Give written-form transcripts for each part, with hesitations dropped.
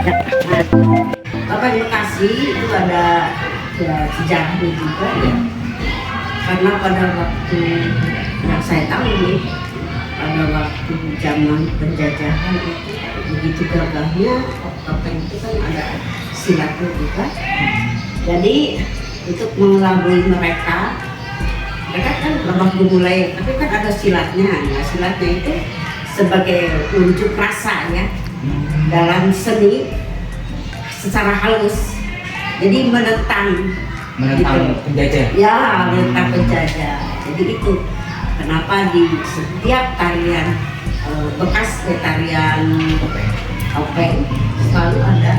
Topeng Bekasi itu ada ya, sejarahnya juga ya. Karena pada waktu yang saya tahu nih, pada waktu zaman penjajahan itu begitu gagahnya topeng itu kan ada silatnya juga. Jadi untuk mengelabui mereka kan lebah gemulai, tapi kan ada silatnya. Nah, silatnya itu sebagai unjuk rasa ya dalam seni secara halus. Jadi menentang gitu. Penjajah. Ya, menentang penjajah. Jadi itu kenapa di setiap tarian bekas tarian topeng selalu ada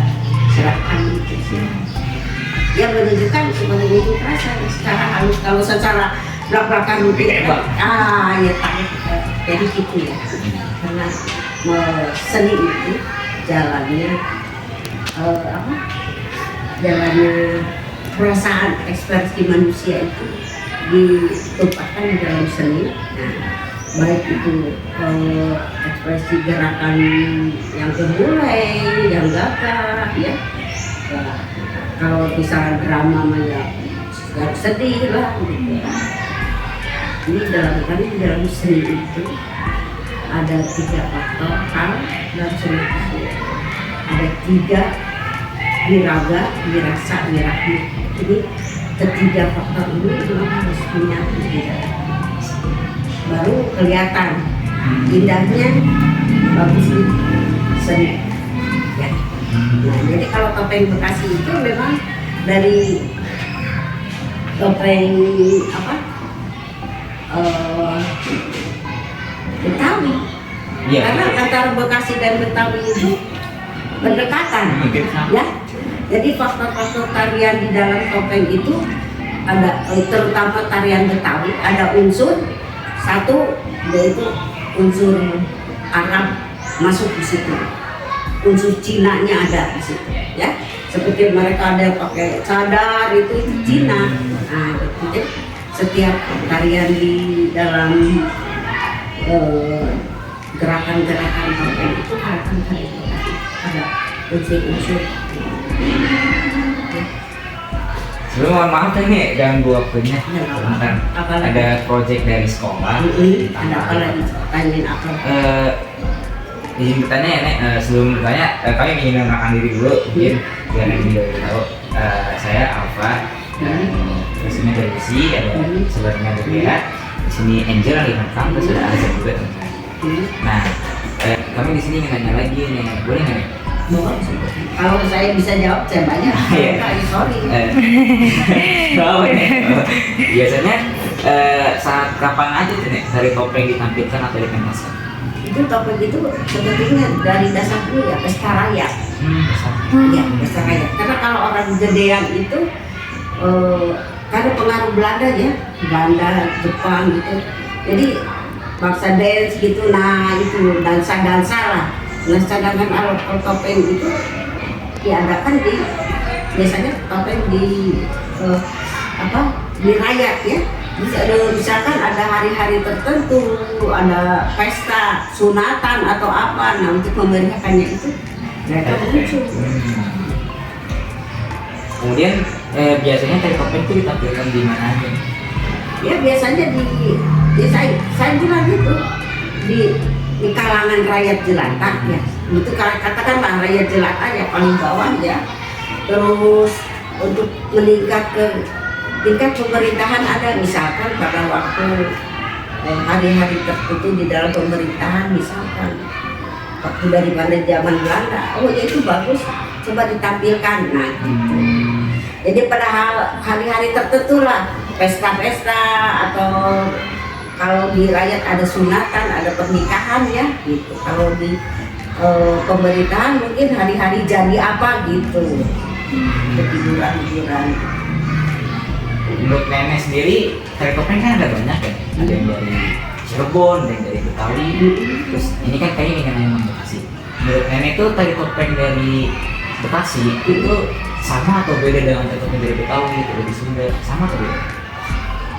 gerakan itu. Dia menunjukkan sebagai unjuk rasa secara halus. Kalau secara belak-belakan mungkin ya tak. Jadi gitu ya. Karena seni itu jalannya jalannya perasaan ekspresi manusia itu ditumpahkan di dalam seni. Nah, baik itu ekspresi gerakan yang gemulai, yang gagah ya. Kalau misalnya drama ya sedih lah gitu. Ini dalam seni itu ada 3 faktor hal dalam seni itu. Ada 3 wiraga, wirasa, wirahmi. Ini ketiga faktor ini memang harus menyatu baru kelihatan indahnya bagusnya seni ya. Nah, jadi kalau topeng Bekasi itu memang dari topeng Betawi ya. Karena antara Bekasi dan Betawi itu berdekatan ya. Jadi faktor-faktor tarian di dalam topeng itu ada, terutama tarian Betawi, ada unsur satu yaitu unsur Arab masuk di situ, unsur Cina-nya ada di situ ya. Seperti mereka ada pakai cadar itu Cina. Nah, jadi setiap tarian di dalam gerakan-gerakan topeng itu gerakan tarian ada unsur-unsur. Sebelum mohon maaf nih ganggu waktunya, kan ada proyek dari sekolah. Ada apa lagi? Tanyain apa? Izin bertanya ya Nek, sebelum bertanya kami ingin mengenalkan diri dulu mungkin biar Nek juga tahu. Saya Alfa dan resmi dari Desi, ada sebenarnya berbeda. Di sini Angel lagi nangkang, terus ada Azam juga. Nah, kami di sini ingin nanya lagi nih, boleh nggak Nek? Kalau saya bisa jawab saya banyak. Sorry. Biasanya saat kapan aja tuh Nek dari topeng ditampilkan atau dipentaskan? Itu topeng itu sebetulnya dari dasar dulu ya pesta rakyat. Ya pesta rakyat. Karena kalau orang gedean itu karena pengaruh Belanda ya, Belanda, Jepang gitu. Jadi bangsa dance gitu, nah itu dansa-dansa lah. Nah, sedangkan kalau topeng itu diadakan di biasanya topeng di di rakyat ya. Misalkan ada hari-hari tertentu, ada pesta sunatan atau apa, nah untuk memeriahkannya itu mereka muncul. Kemudian biasanya tari topeng itu ditampilkan di mana aja? Ya biasanya saya bilang gitu di kalangan rakyat jelata ya. Itu katakanlah rakyat jelata ya paling bawah ya. Terus untuk meningkat ke tingkat pemerintahan ada misalkan pada waktu hari-hari tertentu di dalam pemerintahan misalkan waktu daripada zaman Belanda, oh ya itu bagus coba ditampilkan. Nah gitu. Jadi pada hari-hari tertentu lah pesta-pesta atau kalau di rakyat ada sunatan, ada pernikahan ya gitu. Kalau di pemerintahan mungkin hari-hari jadi apa gitu, hiburan-hiburan. Menurut Nenek sendiri, tari topeng kan ada banyak ya. Ada yang dari Cirebon, ada yang dari Betawi. Terus ini kan kayaknya ingin nanya Bekasi. Menurut Nenek tuh tari topeng dari Bekasi itu sama atau beda dengan tari topeng dari Betawi atau dari Sunda? Sama atau beda?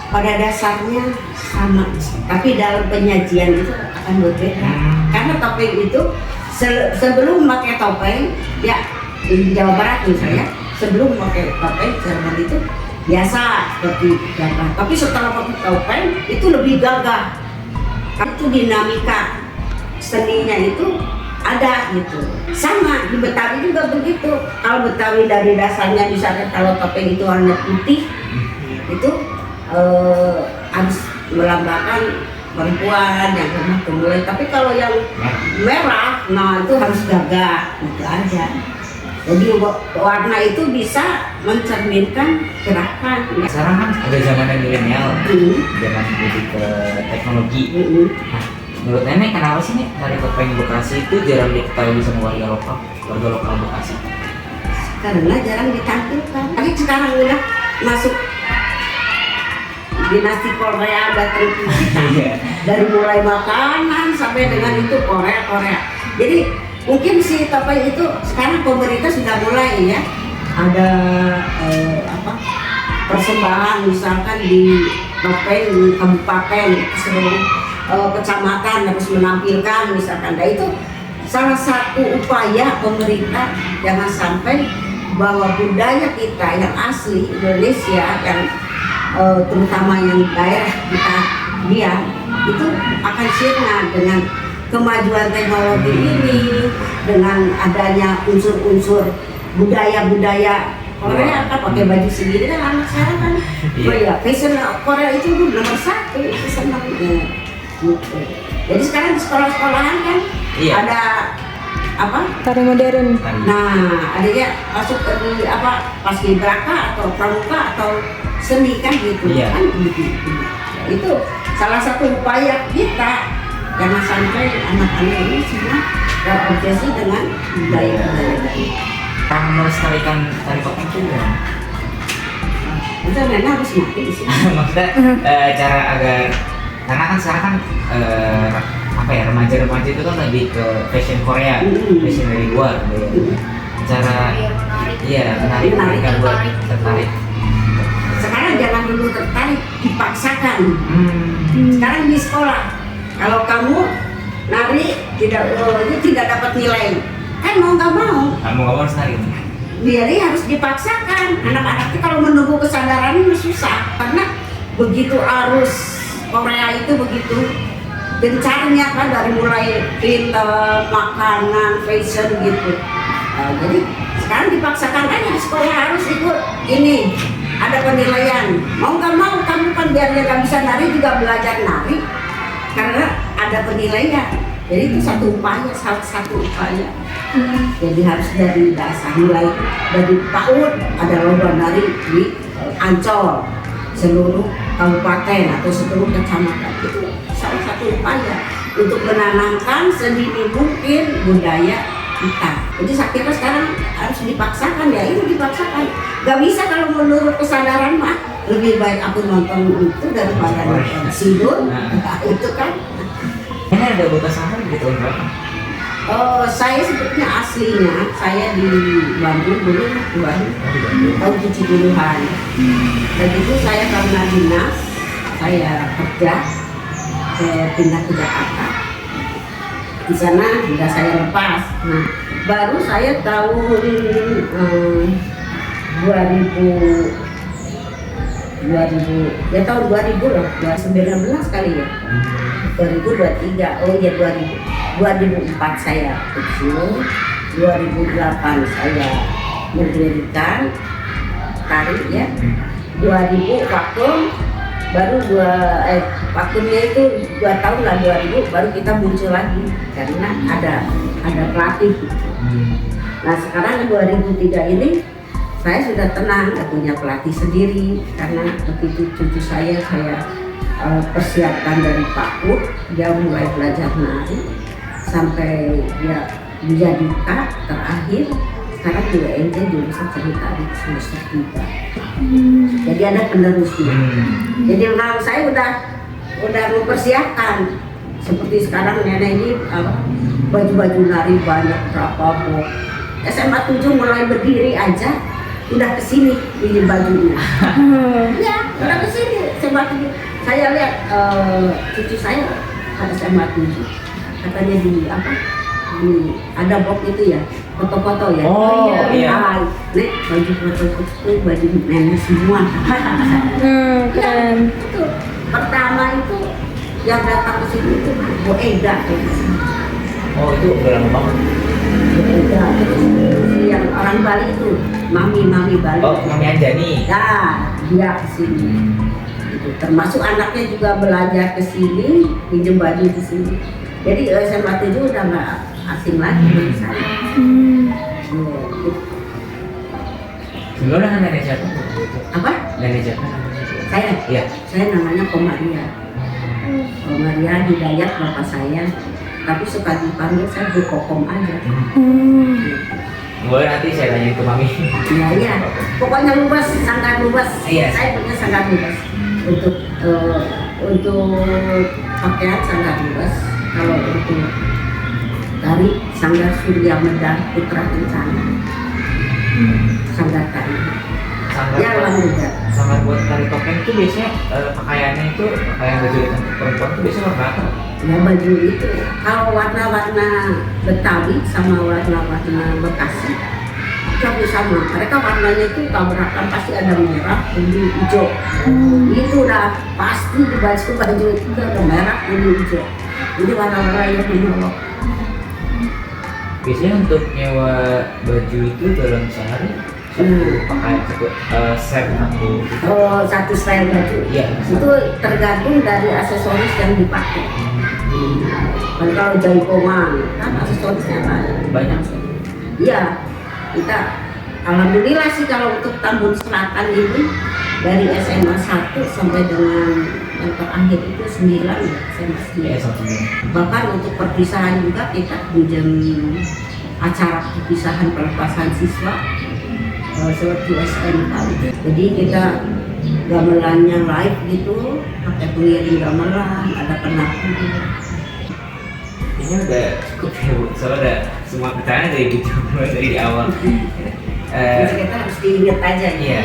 Pada dasarnya sama, tapi dalam penyajian itu akan berbeda. Karena topeng itu sebelum pakai topeng ya, di Jawa Barat misalnya, sebelum pakai topeng Cirebon itu biasa seperti gagah, tapi setelah pakai topeng itu lebih gagah. Itu dinamika seninya itu ada gitu. Sama di Betawi juga begitu. Kalau Betawi dari dasarnya misalnya kalau topeng itu warna putih, itu harus melambangkan perempuan yang lemah gemulai. Tapi kalau yang merah, nah itu harus gagah, itu aja. Jadi warna itu bisa mencerminkan gerakan. Sekarang kan ada zaman milenial, zaman lebih ke teknologi. Nah, menurut nenek kenapa sih nih tari topeng Bekasi itu jarang diketahui sama warga lokal Bekasi? Karena jarang ditampilkan. Tapi sekarang udah masuk dinasti Korea datang kita. Dari mulai makanan sampai dengan itu Korea. Jadi mungkin si topeng itu sekarang pemerintah sudah mulai ya ada persembahan misalkan di topeng di kabupaten seluruh kecamatan harus menampilkan misalkan. Nah itu salah satu upaya pemerintah jangan sampai bahwa budaya kita yang asli Indonesia yang terutama yang daerah kita diam itu akan sirna dengan kemajuan teknologi ini, dengan adanya unsur-unsur budaya-budaya Korea kan pakai baju sendiri kan anak sekarang kan fashion Korea itu nomor satu, itu senang gitu. Jadi sekarang di sekolah-sekolahan kan ada tari modern. Nah adanya masuk ke di paskibraka atau pramuka atau seni kan gitu kan gitu. Itu salah satu upaya kita jangan sampai anak-anak ini semua terobsesi dengan budaya-budaya ini. Kamu melestarikan tari topeng itu gimana? Itu memang harus mati di sini. Maksudnya cara agar, karena kan sekarang kan remaja-remaja itu kan lebih ke fashion Korea, fashion dari luar. Cara menarik mereka buat tertarik. Sekarang jangan dulu tertarik, dipaksakan. Sekarang di sekolah, kalau kamu nari tidak dapat nilai, kan mau nggak mau harus nari. Jadi harus dipaksakan. Anak-anak itu kalau menunggu kesadaran ini susah, karena begitu arus Korea itu begitu gencarnya kan dari mulai film, makanan, fashion gitu. Jadi sekarang dipaksakan aja di sekolah harus ikut ini. Ada penilaian, mau nggak mau kamu kan biar dia nggak bisa nari juga belajar nari karena ada penilaian. Jadi itu salah satu upaya. Jadi harus dari dasar mulai dari PAUD ada lomba nari di Ancol seluruh kabupaten atau seluruh kecamatan. Itu salah satu upaya untuk menanamkan sedini mungkin budaya kita. Jadi saya kira sekarang harus dipaksakan ya, itu dipaksakan. Gak bisa kalau menurut kesadaran mah lebih baik aku nonton itu daripada nonton Sidul. Itu kan. Ini ada bekas saham di tahun berapa? Saya sebetulnya aslinya saya di Bandung dulu tahun 70-an. Dan itu saya karena dinas, saya kerja, saya pindah ke Jakarta. Di sana sudah saya lepas. Nah, baru saya tahun 2000 loh, 2019 kali ya. 2023, 2004 saya pensiun, 2008 saya mendirikan tari ya, 2000 vakum, baru vakumnya itu 2 tahun lah, 2000 baru kita muncul lagi karena ada pelatih. Nah sekarang 2003 ini saya sudah tenang, punya pelatih sendiri karena begitu cucu saya persiapkan dari PAUD, dia mulai belajar nari sampai dia menjadi K terakhir, sekarang di UNJ jurusan seni tari semester 3. Jadi ada penerusnya. Jadi memang saya udah mempersiapkan seperti sekarang nenek ini baju-baju nari banyak berapa SMA 7 mulai berdiri aja udah kesini ini bajunya. Ya udah kesini SMA 7. Saya lihat cucu saya ada SMA 7 katanya di ada box itu ya, foto-foto ya. Oh, iya. Ah, Nek, baju foto itu baju nenek semua. Keren. Itu pertama itu yang datang ke sini itu Bu Eda. Oh itu udah lama banget. Bu Eda, terus yang orang Bali itu, mami Bali. Oh Mami Anjani. Ya, dia ke sini. Gitu. Termasuk anaknya juga belajar ke sini, pinjem baju di sini. Jadi SMA 7 udah nggak asing lagi di sana. Ya, gitu. Sebelumnya kan nenek siapa? Apa? Nenek siapa? Saya? Iya. Saya namanya Komaria. Komaria Hidayat bapak saya. Tapi suka dipanggil saya Bu Kokom aja. Boleh nanti saya tanya ke Mami. Iya. Pokoknya luas, sangat luas. Iya. Saya punya sangat luas. Untuk pakaian sangat luas. Kalau untuk dari Sanggar Surya Medar Putra Kencana. Sanggar tari. Sanggar Ya, juga. Sanggar buat tari topeng itu biasanya pakaiannya itu pakaian baju perempuan itu biasanya warna apa? Ya baju itu. Kalau warna-warna Betawi sama warna-warna Bekasi itu sama. Mereka warnanya itu tabrakan pasti ada merah, kuning, hijau. Itu udah pasti di baju itu ada merah, kuning, hijau. Ini warna-warna yang menyolok. Biasanya untuk nyewa baju itu dalam sehari pakaian satu set atau Oh, satu style baju. Iya. Itu tergantung dari aksesoris yang dipakai. Dan kalau jaipongan, kan aksesorisnya banyak. Iya, kita alhamdulillah sih kalau untuk Tambun Selatan ini dari SMA 1 sampai dengan yang terakhir itu 9 ya, SMA 9. Iya sama. Bahkan untuk perpisahan juga kita pinjam acara perpisahan pelepasan siswa seperti SMK. Jadi kita gamelannya live gitu, pakai pengiring gamelan, ada penampil. Ini udah cukup ya Bu, soalnya udah semua pertanyaan dari Bu dari awal. Jadi kita harus diingat aja. Iya.